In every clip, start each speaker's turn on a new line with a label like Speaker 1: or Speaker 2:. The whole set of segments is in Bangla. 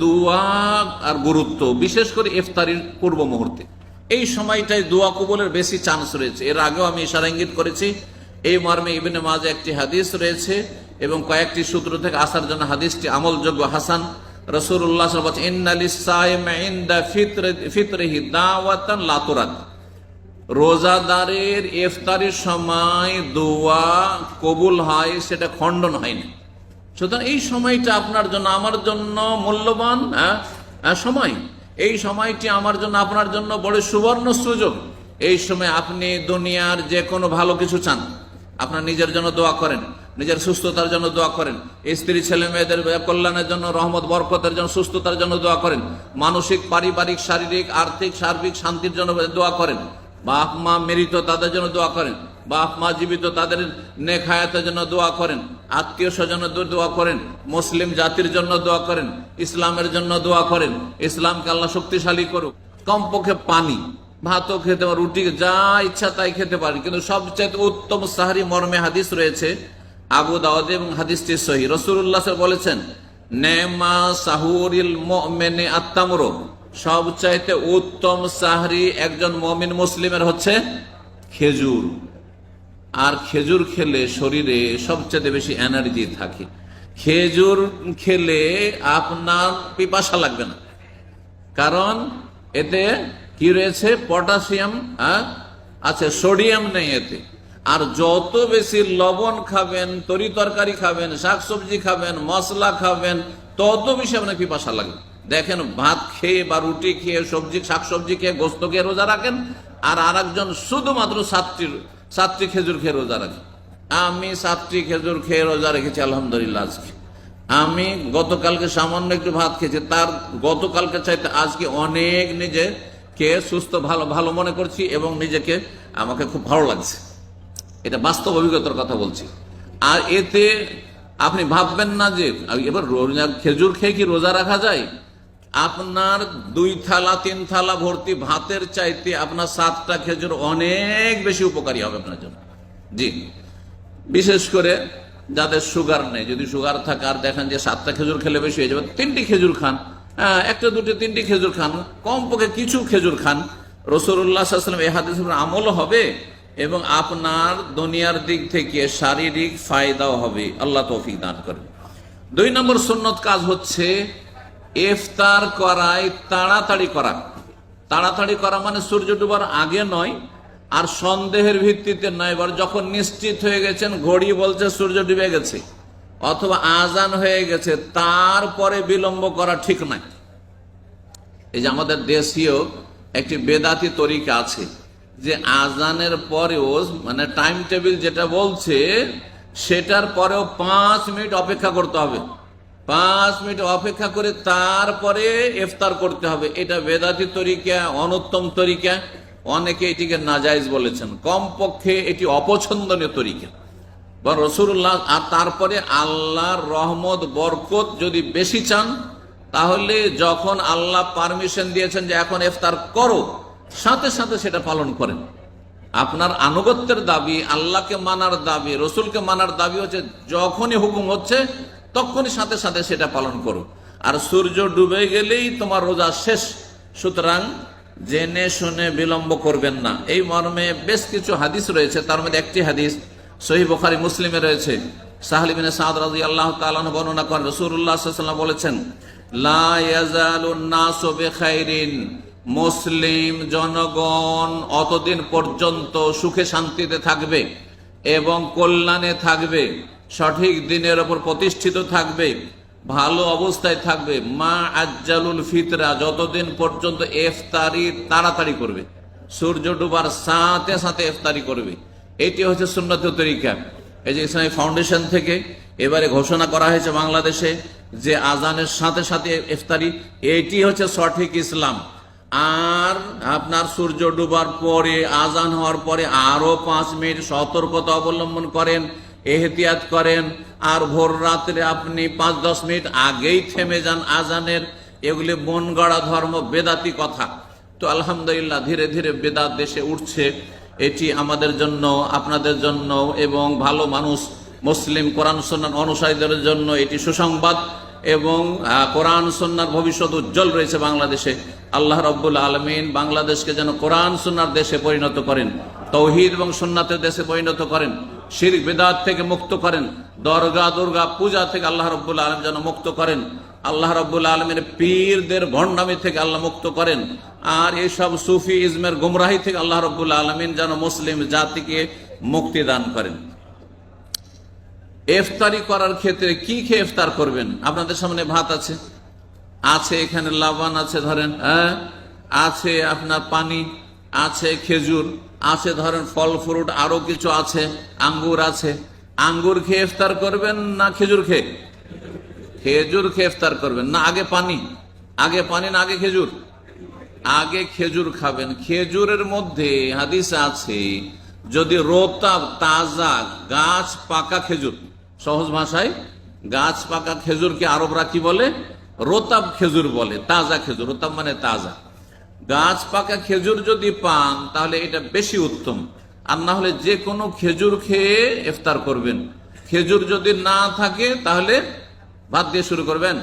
Speaker 1: দোয়া আর গুরুত্ব, বিশেষ করে ইফতারির পূর্ব মুহূর্তে এই সময়টায় দোয়া কবুলের বেশি চান্স রয়েছে। এর আগেও আমি ইশারা ইঙ্গিত করেছি, এই মর্মে ইবনে মাজাহ একটি হাদিস রয়েছে এবং কয়েকটি সূত্র থেকে আসার জন্য হাদিসটি আমলযোগ্য হাসান। রাসূলুল্লাহ সাল্লাল্লাহু আলাইহি ওয়াসাল্লাম বলেছেন, ইন্না লিস-সাইমি ইনদা ফিতরিহি দাওয়াতান লা তুরাদ। রোজাদারের ইফতারির সময় দোয়া কবুল হয়, সেটা খণ্ডন হয় না। সুতরাং এই সময়টা আপনার জন্য আমার জন্য মূল্যবান সময়। এই সময়টি আমার জন্য আপনার জন্য বড় সুবর্ণ সুযোগ। এই সময় আপনি দুনিয়ার যে কোনো ভালো কিছু চান, আপনার নিজের জন্য দোয়া করেন, নিজের সুস্থতার জন্য দোয়া করেন, স্ত্রী ছেলে মেয়েদের কল্যাণের জন্য, রহমত বরকতের জন্য, সুস্থতার জন্য দোয়া করেন, মানসিক পারিবারিক শারীরিক আর্থিক সার্বিক শান্তির জন্য দোয়া করেন, বাপ মা মৃত তাদের জন্য দোয়া করেন, বাপ মা জীবিত তাদের নেক হায়াতের জন্য দোয়া করেন, আত্মীয় স্বজনের দোয়া করেন, মুসলিম জাতির জন্য দোয়া করেন, ইসলামের জন্য দোয়া করেন, ইসলামকে আল্লাহ শক্তিশালী করুক। কমপক্ষে পানি, ভাতও খেতে পারেন, রুটি যা ইচ্ছা তাই খেতে পারেন, কিন্তু সবচেয়ে উত্তম সাহারি মর্মে হাদিস রয়েছে আবু দাউদ এবং হাদিসটি সহিহ। রাসূলুল্লাহ বলেছেন, নেমা সাহুরিল মুমিনি আত-তামর, সবচাইতে উত্তম সাহরি একজন মুমিন মুসলিমের হচ্ছে খেজুর। আর খেজুর খেলে শরীরে সবচেয়ে বেশি এনার্জি থাকে। খেজুর খেলে আপনার পিপাসা লাগবে না, কারণ এতে কি রয়েছে, পটাশিয়াম আছে, সোডিয়াম নেই এতে। আর যত বেশি লবণ খাবেন, তরি তরকারি খাবেন, শাকসবজি খাবেন, মশলা খাবেন, তত বেশি আপনার পিপাসা লাগবে। দেখেন, ভাত খেয়ে বা রুটি খেয়ে, সবজি শাকসবজি খেয়ে, গোস্ত খেয়ে রোজা রাখেন, আর আরেকজন শুধুমাত্র সাতটি খেজুর খেয়ে রোজা রাখেন। আমি 7টি খেজুর খেয়ে রোজা রেখেছি আলহামদুলিল্লাহ। আজকে আমি গতকালকে সামান্য একটু ভাত খেয়েছি, তার গতকালকে চাইতে আজকে অনেক নিজেকে সুস্থ ভালো মনে করছি এবং নিজেকে আমাকে খুব ভালো লাগছে। এটা বাস্তব অভিজ্ঞতার কথা বলছি। আর এতে আপনি ভাববেন না যে এবার খেজুর খেয়ে কি রোজা রাখা যায়। আপনার 2 থালা 3 থালা ভর্তি ভাতের চাইতে আপনার 7টা খেজুর অনেক বেশি উপকারী হবে আপনার জন্য। জি, বিশেষ করে যাদের সুগার নেই, যদি সুগার থাকে আর দেখেন যে 7টা খেজুর খেলে বেশি হয়ে যাবে, 3টি খেজুর খান, 1টা 2টা 3টি খেজুর খান, কমপক্ষে কিছু খেজুর খান। রাসূলুল্লাহ সাল্লাল্লাহু আলাইহি ওয়াসাল্লাম এই হাদিসের আমলও হবে এবং আপনার দুনিয়ার দিক থেকে শারীরিক ফায়দাও হবে। আল্লাহ তৌফিক দান করেন। 2 নম্বর সুন্নত কাজ হচ্ছে ইফতার করায় তাড়াতাড়ি করা। তাড়াতাড়ি করা মানে সূর্য ডুবার আগে নয়, আর সন্দেহের ভিত্তিতে নয়, এবার যখন নিশ্চিত হয়ে গেছেন, ঘড়ি বলছে সূর্য ডুবে গেছে অথবা আজান হয়ে গেছে, তারপরে বিলম্ব করা ঠিক নয়। এই যে আমাদের দেশীয় একটি বেদাতি তরিকা আছে যে আজানের পরেও, মানে টাইম টেবিল যেটা বলছে সেটার পরেও 5 মিনিট অপেক্ষা করতে হবে, 5 মিনিট অপেক্ষা করে তারপরে ইফতার করতে হবে। এটা বেদাতি তরিকা, অনুত্তম তরিকা। অনেকে এটিকে নাজায়েজ বলেছেন, কমপক্ষে এটি অপছন্দনীয় তরিকা। রাসূলুল্লাহ আর তারপরে আল্লাহর রহমত বরকত যদি বেশি চান, তাহলে যখন আল্লাহ পারমিশন দিয়েছেন যে এখন ইফতার করো, সাথে সাথে সেটা পালন করেন। আপনার আনুগত্যের দাবি, আল্লাহকে মানার দাবি, রসুলকে মানার দাবি হচ্ছে যখনই হুকুম হচ্ছে তখনই সাথে সাথে সেটা পালন করো। আর সূর্য ডুবে গেলেই তোমার রোজা শেষ। সুতরাং জেনে শুনে বিলম্ব করবেন না। এই মর্মে বেশ কিছু হাদিস রয়েছে, তার মধ্যে একটি হাদিস সহিহ বুখারী মুসলিমে রয়েছে। সাহল ইবনে সাদ রাদিয়াল্লাহু তাআলা আনহু বর্ণনা করেন, রাসূলুল্লাহ সাল্লাল্লাহু আলাইহি ওয়াসাল্লাম বলেছেন, লা ইয়াজালুন নাসু বিখাইরিন, মুসলিম জনগণ অতদিন পর্যন্ত সুখে শান্তিতে থাকবে এবং কল্যাণে থাকবে, সঠিক দিনের ওপর প্রতিষ্ঠিত থাকবে, ভালো অবস্থায় থাকবে, মা আজ্জালুল ফিতরা, যতদিন পর্যন্ত ইফতারি তাড়াতাড়ি করবে, সূর্য ডুবার সাথে সাথে ইফতারি করবে। এটি হচ্ছে সুন্নতের তরিকা। এই যে ইসলামী ফাউন্ডেশন থেকে এবারে ঘোষণা করা হয়েছে বাংলাদেশে যে আজানের সাথে সাথে ইফতারি, এটি হচ্ছে সঠিক ইসলাম। আর আপনার সূর্য ডুবার পরে, আজান হওয়ার পরে আরো 5 মিনিট সতর্কতা অবলম্বন করেন, এহতিয়াত করেন, আর ভোর রাত্রে আপনি 5-10 মিনিট আগেই থেমে যান আজানের, এগুলি মন গড়া ধর্ম, বেদাতি কথা। তো আলহামদুলিল্লাহ ধীরে ধীরে বেদাত দেশে উঠছে। এটি আমাদের জন্য, আপনাদের জন্য এবং ভালো মানুষ মুসলিম কোরআন সুন্নাহ অনুসারীদের জন্য এটি সুসংবাদ। এবং কোরআন সুন্নাহর ভবিষ্যৎ উজ্জ্বল রয়েছে বাংলাদেশে। আল্লাহ রাব্বুল আলামিন বাংলাদেশকে যেন কোরআন সুন্নাহর দেশে পরিণত করেন, তৌহিদ এবং সুন্নাতের দেশে পরিণত করেন, শিরক বিদআত থেকে মুক্ত করেন, দরগা দুর্গা পূজা থেকে আল্লাহ রাব্বুল আলামিন যেন মুক্ত করেন, আল্লাহ রাব্বুল আলামিনের পীরদের ভণ্ডামি থেকে আল্লাহ মুক্ত করেন, আর এইসব সুফি ইজমের গুমরাহি থেকে আল্লাহ রাব্বুল আলামিন যেন মুসলিম জাতিকে মুক্তি দান করেন। ইফতারি করার ক্ষেত্রে কি খেয়ে ইফতার করবেন? আপনাদের সামনে ভাত আছে, আছে এখানে লবণ আছে, ধরেন আছে আপনার পানি, আছে খেজুর আছে, ধরেন ফল ফ্রুট আরো কিছু আছে, আঙ্গুর আছে। আঙ্গুর খেয়ে ইফতার করবেন না খেজুর খেয়ে? খেজুর খেয়ে ইফতার করবেন না আগে পানি? আগে পানি না আগে খেজুর? আগে খেজুর খাবেন। খেজুরের মধ্যে হাদিস আছে, যদি রোতাব তাজা গাছ পাকা খেজুর, সহজ ভাষায় গাছ পাকা খেজুরকে আরবরা কি বলে? রোতাব খেজুর বলে, তাজা খেজুর। রোতাব মানে তাজা। গাছ পাকা খেজুর যদি পান তাহলে এটা বেশি উত্তম, আর না হলে যে কোনো খেজুর খেয়ে ইফতার করবেন। খেজুর যদি না থাকে তাহলে ভাত দিয়ে শুরু করবেন।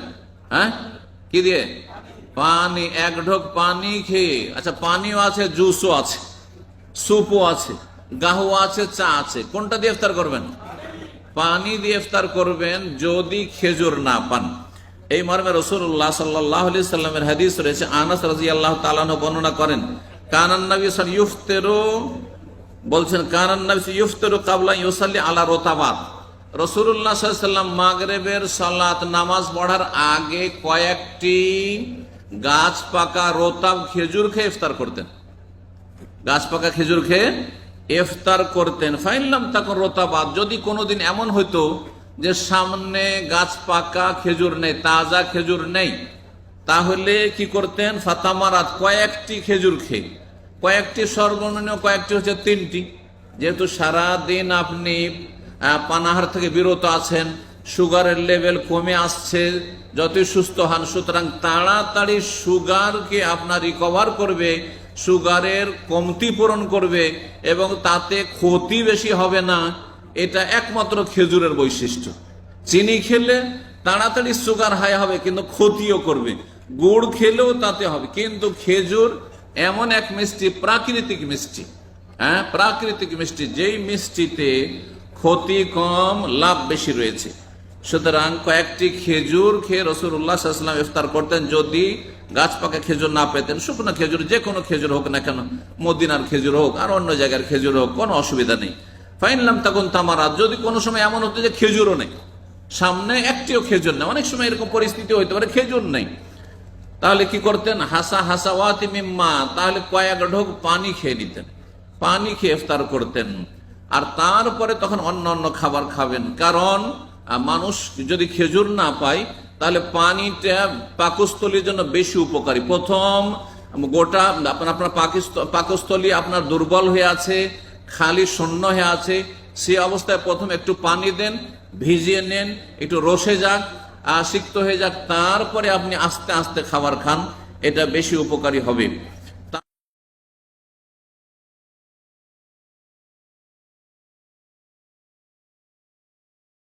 Speaker 1: কি দিয়ে? পানি, এক ঢোক পানি খেয়ে। আচ্ছা, পানিও আছে, জুসও আছে, স্যুপও আছে, গাহুয়া আছে, চা আছে, কোনটা দিয়ে ইফতার করবেন? পানি দিয়ে ইফতার করবেন যদি খেজুর না পান। এই মর্মে রাসূলুল্লাহ সাল্লাল্লাহু আলাইহি সাল্লামের হাদিস রয়েছে। আনাস রাদিয়াল্লাহু তাআলা আনহু বর্ণনা করেন, কানান নবী সাল্লাল্লাহু আলাইহি ইফতারু, বলছেন কানান নবী ইফতারু ক্বাবলা ইউসাল্লি আলা রতাবাত। রাসূলুল্লাহ সাল্লাল্লাহু আলাইহি সাল্লাম মাগরিবের সালাত নামাজ পড়ার আগে কয়েকটি গাছ পাকা রতাব খেজুর খেয়ে ইফতার করতেন। গাছ পাকা খেজুর খেয়ে ইফতার করতেন। ফাইনলাম তখন রতাবাত, যদি কোনোদিন এমন হইতো যে সামনে গাছ পাকা খেজুর নেই, তাজা খেজুর নেই, তাহলে কি করতেন? ফাতামারাত, কয়েকটি খেজুর খেয়ে, কয়েকটি সর্বনিম্ন কয়েকটি হচ্ছে 3টি। যেহেতু সারা দিন আপনি পানাহার থেকে বিরত আছেন, সুগারের লেভেল কমে আসছে, যতই সুস্থ হন, সুতরাং তাড়াতাড়ি সুগারকে আপনার রিকভার করবে, সুগারের কমতি পূরণ করবে এবং তাতে ক্ষতি বেশি হবে না, এটা একমাত্র খেজুরের বৈশিষ্ট্য। চিনি খেলে তাড়াতাড়ি সুগার হাই হবে কিন্তু ক্ষতিও করবে, গুড় খেলেও তাতে হবে, কিন্তু খেজুর এমন এক মিষ্টি, প্রাকৃতিক মিষ্টি, প্রাকৃতিক মিষ্টি, যেই মিষ্টিতে ক্ষতি কম লাভ বেশি রয়েছে। সুতরাং কয়েকটি খেজুর খেয়ে রাসূলুল্লাহ সাল্লাল্লাহু আলাইহি ওয়াসাল্লাম ইফতার করতেন। যদি গাছ পাকা খেজুর না পেতেন, শুকনো খেজুর, যে কোনো খেজুর হোক না কেন, মদিনার খেজুর হোক আর অন্য জায়গার খেজুর হোক, কোনো অসুবিধা নেই। ফাইনলাম তখন তামারাত, যদি কোনো সময় এমন হতো যে খেজুরও নেই, সামনে একটিও খেজুর নেই, অনেক সময় এরকম পরিস্থিতি হইতে পারে খেজুর নেই, তাহলে কি করতেন? হাসা হাসাওয়াতি মিম্মা, তাহলে কয়েক ঢোক পানি খেয়ে নিতেন, পানি খেয়ে ইফতার করতেন। আর তারপরে তখন অন্য অন্য খাবার খাবেন, কারণ মানুষ যদি খেজুর না পায় তাহলে পানিটা পাকস্থলীর জন্য বেশি উপকারী। প্রথম গোটা আপনার পাকস্থলী আপনার দুর্বল হয়ে আছে, খালি শূন্য হয়ে আছে, সে অবস্থায় প্রথম একটু পানি দেন, ভিজিয়ে নেন, একটু রসে যাক, সিক্ত হয়ে যাক, তারপরে আপনি আস্তে আস্তে খাবার খান, এটা বেশি উপকারী হবে।